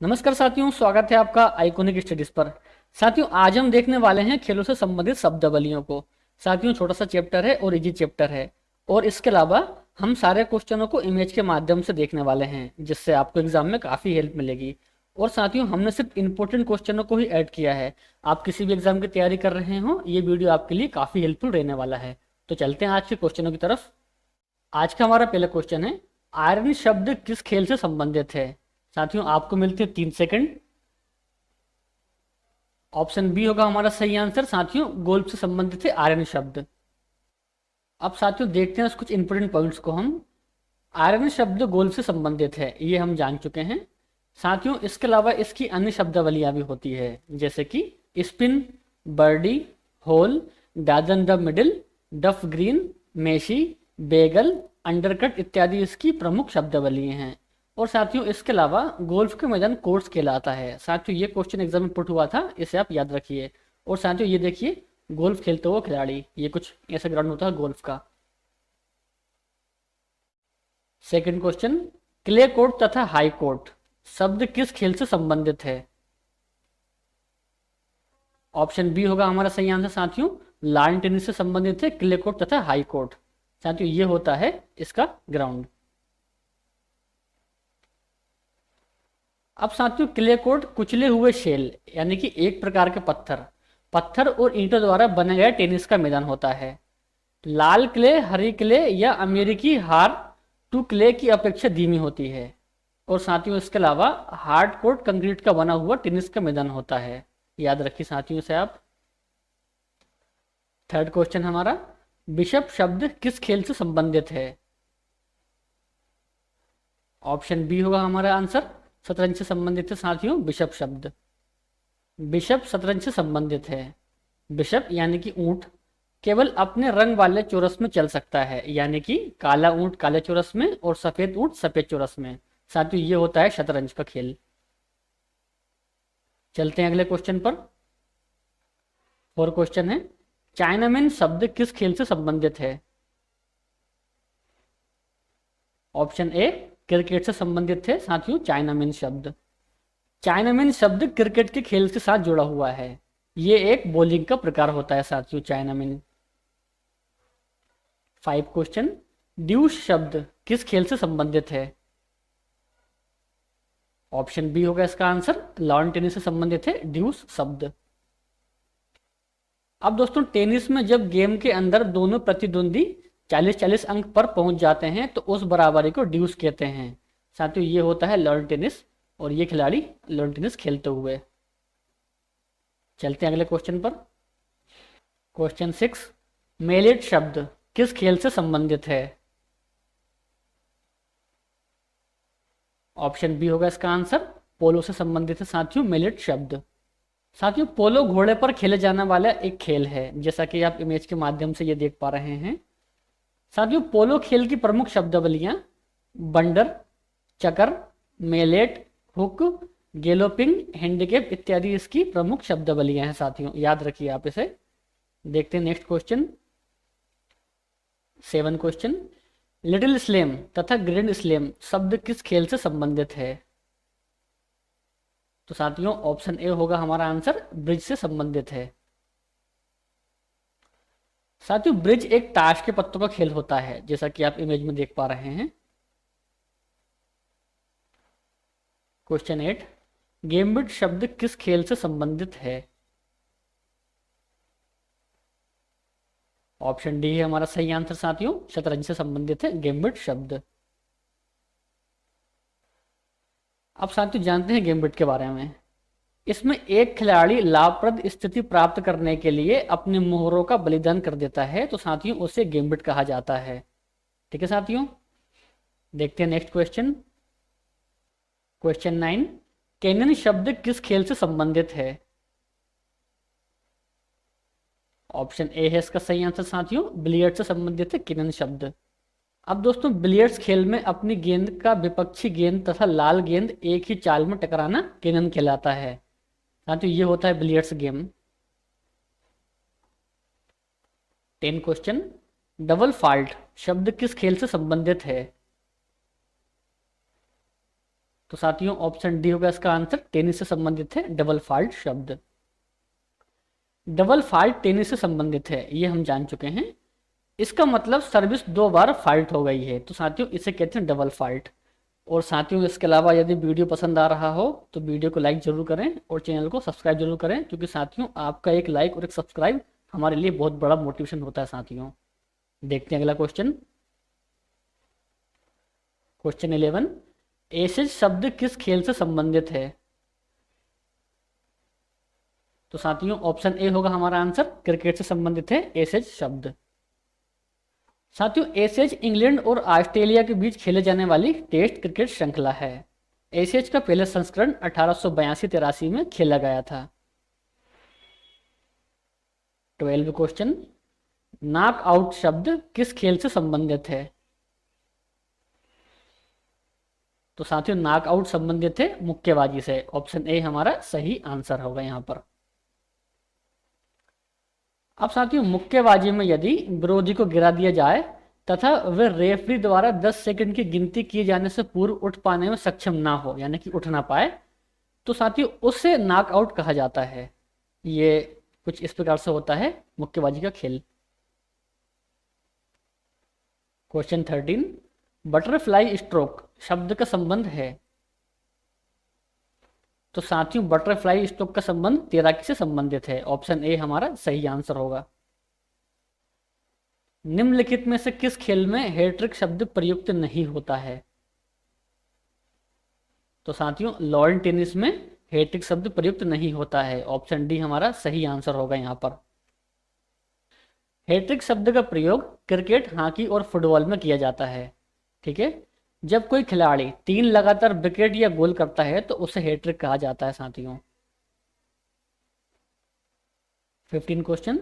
नमस्कार साथियों, स्वागत है आपका आइकॉनिक स्टडीज पर। साथियों, आज हम देखने वाले हैं खेलों से संबंधित शब्दावलियों को। साथियों, छोटा सा चैप्टर है और इजी चैप्टर है, और इसके अलावा हम सारे क्वेश्चनों को इमेज के माध्यम से देखने वाले हैं, जिससे आपको एग्जाम में काफ़ी हेल्प मिलेगी। और साथियों, हमने सिर्फ इंपॉर्टेंट क्वेश्चनों को ही ऐड किया है। आप किसी भी एग्जाम की तैयारी कर रहे हो, ये वीडियो आपके लिए काफ़ी हेल्पफुल रहने वाला है। तो चलते हैं आज के क्वेश्चनों की तरफ। आज का हमारा पहला क्वेश्चन है, आयरन शब्द किस खेल से संबंधित है। साथियों, आपको मिलते हैं 3 सेकंड। ऑप्शन बी होगा हमारा सही आंसर। साथियों, गोल्फ से संबंधित है आयरन शब्द। अब साथियों देखते हैं कुछ इंपोर्टेंट पॉइंट्स को हम। आयरन शब्द गोल्फ से संबंधित है, ये हम जान चुके हैं। साथियों, इसके अलावा इसकी अन्य शब्दावलियां भी होती है, जैसे कि spin, birdie, hole, down the middle, duff green, mashie, bagel, undercut इत्यादि इसकी प्रमुख शब्दावलियां हैं। और साथियों, इसके अलावा गोल्फ के मैदान कोर्स कहलाता है। साथियों, ये क्वेश्चन एग्जाम में पुट हुआ था, इसे आप याद रखिए। और साथियों, ये देखिए गोल्फ खेलते हुए खिलाड़ी, ये कुछ ऐसा ग्राउंड होता है गोल्फ का। सेकंड क्वेश्चन, क्ले कोर्ट तथा हाई कोर्ट शब्द किस खेल से संबंधित है। ऑप्शन बी होगा हमारा सही आंसर। साथियों, लॉन टेनिस से संबंधित है क्ले कोर्ट तथा हाई कोर्ट। साथियों, ये होता है इसका ग्राउंड। अब साथियों, क्ले कोर्ट कुचले हुए शेल यानी कि एक प्रकार के पत्थर पत्थर और ईंटों द्वारा बना गया टेनिस का मैदान होता है। लाल क्ले, हरी क्ले या अमेरिकी हार टू क्ले की अपेक्षा धीमी होती है। और साथियों, इसके अलावा हार्ड कोर्ट कंक्रीट का बना हुआ टेनिस का मैदान होता है। याद रखिए साथियों से आप। थर्ड क्वेश्चन हमारा, बिशप शब्द किस खेल से संबंधित है। ऑप्शन बी होगा हमारा आंसर। शतरंज से संबंधित है साथियों बिशप शब्द। बिशप शतरंज से संबंधित है। बिशप यानी कि ऊंट केवल अपने रंग वाले चौरस में चल सकता है, यानी कि काला ऊंट काले चौरस में और सफेद ऊंट सफेद चौरस में। साथियों, ये होता है शतरंज का खेल। चलते हैं अगले क्वेश्चन पर। और क्वेश्चन है, चाइनामैन शब्द किस खेल से संबंधित है। ऑप्शन ए क्रिकेट से संबंधित है साथियों चाइनामैन शब्द। चाइनामैन शब्द क्रिकेट के खेल के साथ जुड़ा हुआ है। ये एक बॉलिंग का प्रकार होता है साथियों चाइनामैन। 5 क्वेश्चन, ड्यूस शब्द किस खेल से संबंधित है। ऑप्शन बी होगा इसका आंसर। लॉन टेनिस से संबंधित है ड्यूस शब्द। अब दोस्तों, टेनिस में जब गेम के अंदर दोनों प्रतिद्वंदी 40-40 अंक पर पहुंच जाते हैं तो उस बराबरी को ड्यूस कहते हैं। साथियों, ये होता है लॉन टेनिस, और ये खिलाड़ी लॉन टेनिस खेलते हुए। चलते हैं अगले क्वेश्चन पर। क्वेश्चन 6, मेलेट शब्द किस खेल से संबंधित है। ऑप्शन बी होगा इसका आंसर। पोलो से संबंधित है साथियों मेलेट शब्द। साथियों, पोलो घोड़े पर खेले जाने वाला एक खेल है, जैसा कि आप इमेज के माध्यम से ये देख पा रहे हैं। साथियों, पोलो खेल की प्रमुख शब्दावलियां बंडर, चकर, मेलेट, हुक, गेलोपिंग, हैंडीकैप इत्यादि इसकी प्रमुख शब्दावलियां हैं। साथियों, याद रखिए आप इसे। देखते हैं next question. 7 question, little slam तथा ग्रैंड स्लैम शब्द किस खेल से संबंधित है। तो साथियों, ऑप्शन ए होगा हमारा आंसर। ब्रिज से संबंधित है। साथियों, ब्रिज एक ताश के पत्तों का खेल होता है, जैसा कि आप इमेज में देख पा रहे हैं। क्वेश्चन 8, गैम्बिट शब्द किस खेल से संबंधित है। ऑप्शन डी है हमारा सही आंसर साथियों। शतरंज से संबंधित है गैम्बिट शब्द। अब साथियों जानते हैं गैम्बिट के बारे में। इसमें एक खिलाड़ी लाभप्रद स्थिति प्राप्त करने के लिए अपने मोहरों का बलिदान कर देता है, तो साथियों उसे गैम्बिट कहा जाता है। ठीक है साथियों, देखते हैं नेक्स्ट क्वेश्चन। क्वेश्चन 9, कैनन शब्द किस खेल से संबंधित है। ऑप्शन ए है इसका सही आंसर साथियों। बिलियर्ड से संबंधित है कैनन शब्द। अब दोस्तों, बिलियर्ड्स खेल में अपनी गेंद का विपक्षी गेंद तथा लाल गेंद एक ही चाल में टकराना कैनन कहलाता है। साथियों, ये होता है billiards game. 10 question, double fault शब्द किस खेल से संबंधित है। तो साथियों ऑप्शन डी होगा इसका आंसर, टेनिस से संबंधित है डबल फाल्ट शब्द। डबल फाल्ट टेनिस से संबंधित है, ये हम जान चुके हैं। इसका मतलब सर्विस 2 बार फाल्ट हो गई है, तो साथियों इसे कहते हैं डबल फाल्ट। और साथियों इसके अलावा यदि वीडियो पसंद आ रहा हो तो वीडियो को लाइक जरूर करें और चैनल को सब्सक्राइब जरूर करें, क्योंकि साथियों आपका एक लाइक और एक सब्सक्राइब हमारे लिए बहुत बड़ा मोटिवेशन होता है साथियों। देखते हैं अगला क्वेश्चन। क्वेश्चन 11, एसेज शब्द किस खेल से संबंधित है? तो साथियों ऑप्शन ए होगा हमारा आंसर, क्रिकेट से संबंधित है एसेज शब्द। साथियों एसेज इंग्लैंड और ऑस्ट्रेलिया के बीच खेले जाने वाली टेस्ट क्रिकेट श्रृंखला है। एसेज का पहला संस्करण 1882-83 में खेला गया था। 12 क्वेश्चन, नॉक आउट शब्द किस खेल से संबंधित है? तो साथियों नॉक आउट संबंधित है मुक्केबाजी से। ऑप्शन ए हमारा सही आंसर होगा यहां पर। अब साथियों मुक्केबाजी में यदि विरोधी को गिरा दिया जाए तथा वह रेफरी द्वारा 10 सेकंड की गिनती किए जाने से पूर्व उठ पाने में सक्षम ना हो, यानी कि उठ ना पाए, तो साथियों उसे नॉकआउट कहा जाता है। ये कुछ इस प्रकार से होता है मुक्केबाजी का खेल। क्वेश्चन 13, बटरफ्लाई स्ट्रोक शब्द का संबंध है? तो साथियों बटरफ्लाई स्ट्रोक का संबंध तैराकी से संबंधित है। ऑप्शन ए हमारा सही आंसर होगा। निम्नलिखित में से किस खेल में हैट्रिक शब्द प्रयुक्त नहीं होता है? तो साथियों लॉन टेनिस में हैट्रिक शब्द प्रयुक्त नहीं होता है। ऑप्शन डी हमारा सही आंसर होगा यहां पर। हैट्रिक शब्द का प्रयोग क्रिकेट, हॉकी और फुटबॉल में किया जाता है। ठीक है, जब कोई खिलाड़ी 3 लगातार विकेट या गोल करता है तो उसे हैट्रिक कहा जाता है साथियों। 15 क्वेश्चन,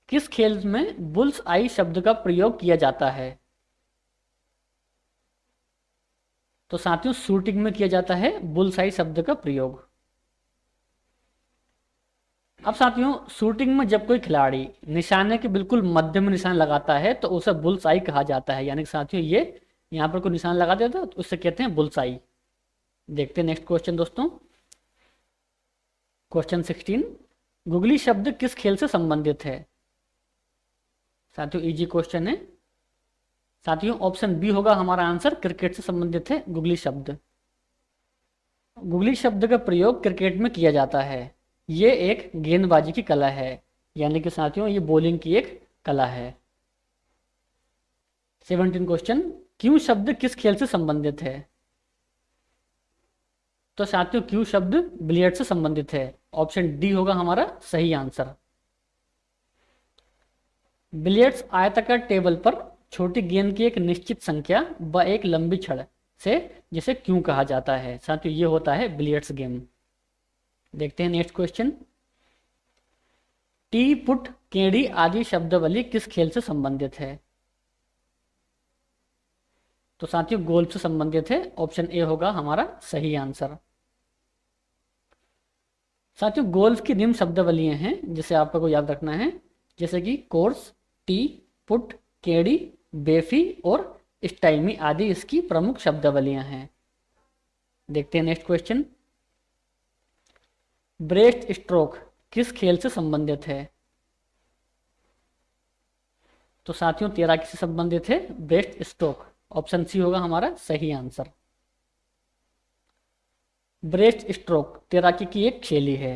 किस खेल में बुल्स आई शब्द का प्रयोग किया जाता है? तो साथियों शूटिंग में किया जाता है बुल्स आई शब्द का प्रयोग। अब साथियों शूटिंग में जब कोई खिलाड़ी निशाने के बिल्कुल मध्य में निशान लगाता है तो उसे बुल्स आई कहा जाता है, यानी कि साथियों ये यहां पर कोई निशान लगा देता है तो उससे कहते हैं बुल्स आई। देखते हैं नेक्स्ट क्वेश्चन दोस्तों। क्वेश्चन 16, गुगली शब्द किस खेल से संबंधित है? साथियों इजी क्वेश्चन है। साथियों ऑप्शन बी होगा हमारा आंसर, क्रिकेट से संबंधित है गुगली शब्द। गुगली शब्द का प्रयोग क्रिकेट में किया जाता है। ये एक गेंदबाजी की कला है, यानी कि साथियों ये बॉलिंग की एक कला है। 17 क्वेश्चन, क्यू शब्द किस खेल से संबंधित है? तो साथियों क्यू शब्द बिलियर्ड से संबंधित है। ऑप्शन डी होगा हमारा सही आंसर। बिलियर्ड्स आयताकार टेबल पर छोटी गेंद की एक निश्चित संख्या व एक लंबी छड़ से जिसे क्यू कहा जाता है। साथियों ये होता है बिलियर्ड्स गेम। देखते हैं नेक्स्ट क्वेश्चन। टी, पुट, केड़ी आदि शब्दावली किस खेल से संबंधित है? तो साथियों गोल्फ से संबंधित है। ऑप्शन ए होगा हमारा सही आंसर। साथियों गोल्फ की निम्न शब्दावलियां हैं जिसे आपको याद रखना है, जैसे कि कोर्स, टी, पुट, केड़ी, बेफी और स्टाइमी आदि इसकी प्रमुख शब्दावलियां हैं। देखते हैं नेक्स्ट क्वेश्चन। ब्रेस्ट स्ट्रोक किस खेल से संबंधित है? तो साथियों तैराकी से संबंधित है ब्रेस्ट स्ट्रोक। ऑप्शन सी होगा हमारा सही आंसर। ब्रेस्ट स्ट्रोक तैराकी की एक शैली है।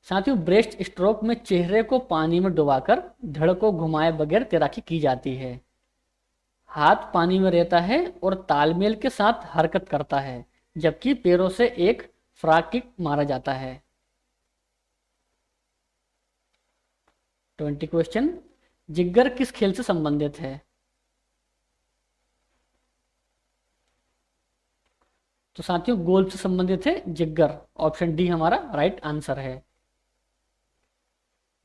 साथियों ब्रेस्ट स्ट्रोक में चेहरे को पानी में डुबाकर धड़ को घुमाए बगैर तैराकी की जाती है। हाथ पानी में रहता है और तालमेल के साथ हरकत करता है, जबकि पैरों से एक फ्रॉग किक मारा जाता है। 20 क्वेश्चन, जिगर किस खेल से संबंधित है? तो साथियों गोल्फ से संबंधित है जिगर। ऑप्शन डी हमारा राइट आंसर है।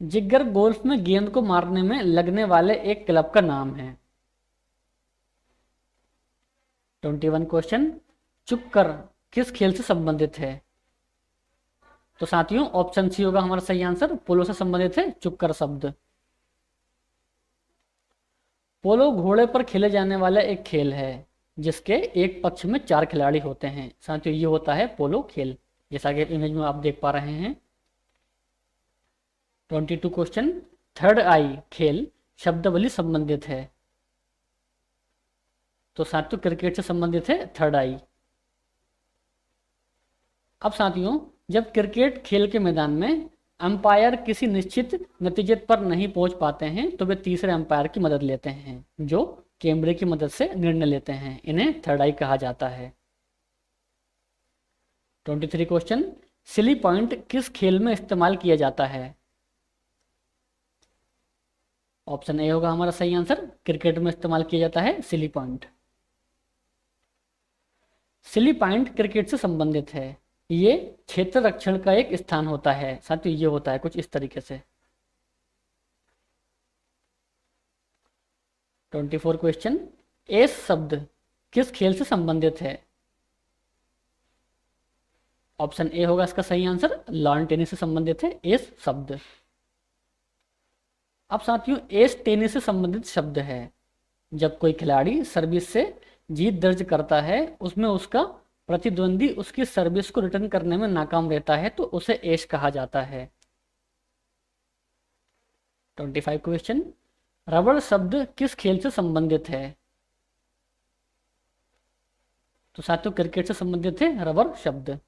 जिगर गोल्फ में गेंद को मारने में लगने वाले एक क्लब का नाम है। 21 क्वेश्चन, चुक्कर किस खेल से संबंधित है? तो साथियों ऑप्शन सी होगा हमारा सही आंसर। पोलो से संबंधित है चुक्कर शब्द। पोलो घोड़े पर खेले जाने वाला एक खेल है। जिसके एक पक्ष में 4 खिलाड़ी होते हैं। साथियों ये होता है पोलो खेल, जैसा कि इमेज में आप देख पा रहे हैं। 22 क्वेश्चन, थर्ड आई खेल शब्दावली संबंधित है। तो साथियों क्रिकेट से संबंधित है थर्ड आई। अब साथियों जब क्रिकेट खेल के मैदान में अंपायर किसी निश्चित नतीजे पर नहीं पहुंच पाते हैं तो वे तीसरे अंपायर की मदद लेते हैं, जो कैमरे की मदद से निर्णय लेते हैं। इन्हें थर्ड आई कहा जाता है। 23 क्वेश्चन, सिली पॉइंट किस खेल में इस्तेमाल किया जाता है? ऑप्शन ए होगा हमारा सही आंसर, क्रिकेट में इस्तेमाल किया जाता है silly point. Silly point cricket से संबंधित है। ये क्षेत्र रक्षण का एक स्थान होता है। साथियों ये होता है कुछ इस तरीके से। 24 क्वेश्चन, एस शब्द किस खेल से संबंधित है? ऑप्शन ए होगा इसका सही आंसर, लॉन टेनिस से संबंधित है एस शब्द। अब साथियों एस टेनिस से संबंधित शब्द है। जब कोई खिलाड़ी सर्विस से जीत दर्ज करता है, उसमें उसका प्रतिद्वंदी उसकी सर्विस को रिटर्न करने में नाकाम रहता है तो उसे एस कहा जाता है। 25 क्वेश्चन, रबड़ शब्द किस खेल से संबंधित है? तो साथियों क्रिकेट से संबंधित है रबड़ शब्द।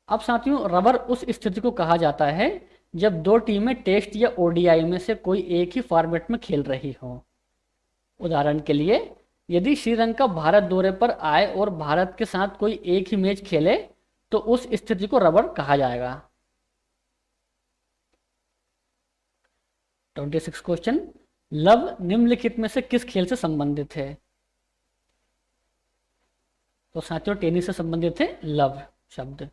अब साथियों रबड़ उस स्थिति को कहा जाता है जब दो टीमें टेस्ट या ओडीआई में से कोई एक ही फॉर्मेट में खेल रही हो। उदाहरण के लिए यदि श्रीलंका भारत दौरे पर आए और भारत के साथ कोई एक ही मैच खेले तो उस स्थिति को रबड़ कहा जाएगा। 26 क्वेश्चन, लव निम्नलिखित में से किस खेल से संबंधित है? तो साथियों टेनिस से संबंधित है लव शब्द।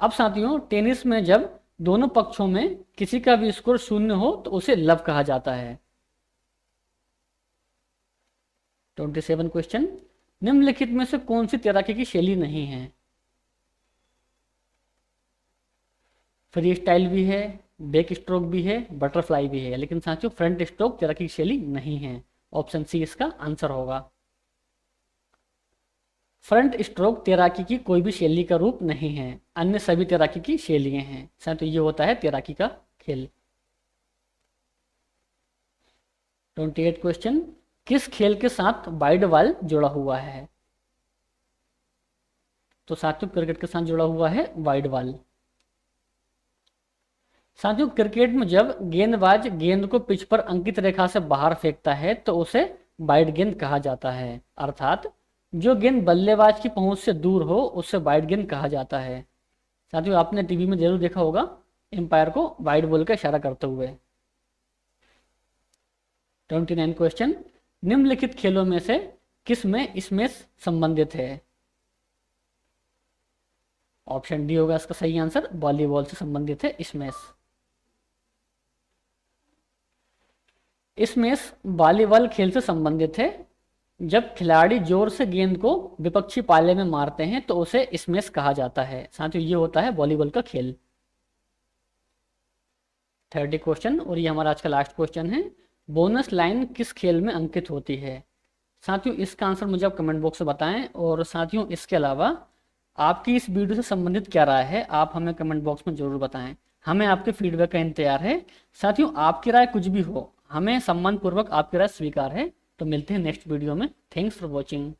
अब साथियों टेनिस में जब दोनों पक्षों में किसी का भी स्कोर 0 हो तो उसे लव कहा जाता है। 27 क्वेश्चन, निम्नलिखित में से कौन सी तैराकी की शैली नहीं है? फ्री स्टाइल भी है, बैक स्ट्रोक भी है, बटरफ्लाई भी है, लेकिन साथियों फ्रंट स्ट्रोक तैराकी की शैली नहीं है। ऑप्शन सी इसका आंसर होगा। फ्रंट स्ट्रोक तैराकी की कोई भी शैली का रूप नहीं है, अन्य सभी तैराकी की शैलियां हैं। साथियों ये होता है तैराकी का खेल। 28 क्वेश्चन, किस खेल के साथ वाइड बॉल जुड़ा हुआ है? तो साथियों क्रिकेट के साथ जुड़ा हुआ है वाइड बॉल। साथियों क्रिकेट में जब गेंदबाज गेंद को पिच पर अंकित रेखा से बाहर फेंकता है तो उसे वाइड गेंद कहा जाता है, अर्थात जो गेंद बल्लेबाज की पहुंच से दूर हो उससे वाइड गेंद कहा जाता है। साथियों आपने टीवी में जरूर देखा होगा एम्पायर को वाइड बॉल का इशारा करते हुए। 29 क्वेश्चन, निम्नलिखित खेलों में से किस में स्मैश संबंधित है? ऑप्शन डी होगा इसका सही आंसर, वॉलीबॉल से संबंधित है स्मैश। स्मैश वॉलीबॉल खेल से संबंधित है। जब खिलाड़ी जोर से गेंद को विपक्षी पाले में मारते हैं तो उसे स्मैश कहा जाता है। साथियों ये होता है वॉलीबॉल का खेल। 30 क्वेश्चन, और ये हमारा आज का लास्ट क्वेश्चन है, बोनस लाइन किस खेल में अंकित होती है? साथियों इसका आंसर मुझे आप कमेंट बॉक्स में बताएं, और साथियों इसके अलावा आपकी इस वीडियो से संबंधित क्या राय है आप हमें कमेंट बॉक्स में जरूर बताएं। हमें आपके फीडबैक का इंतजार है। साथियों आपकी राय कुछ भी हो, हमें सम्मानपूर्वक आपकी राय स्वीकार है। तो मिलते हैं नेक्स्ट वीडियो में। Thanks for watching.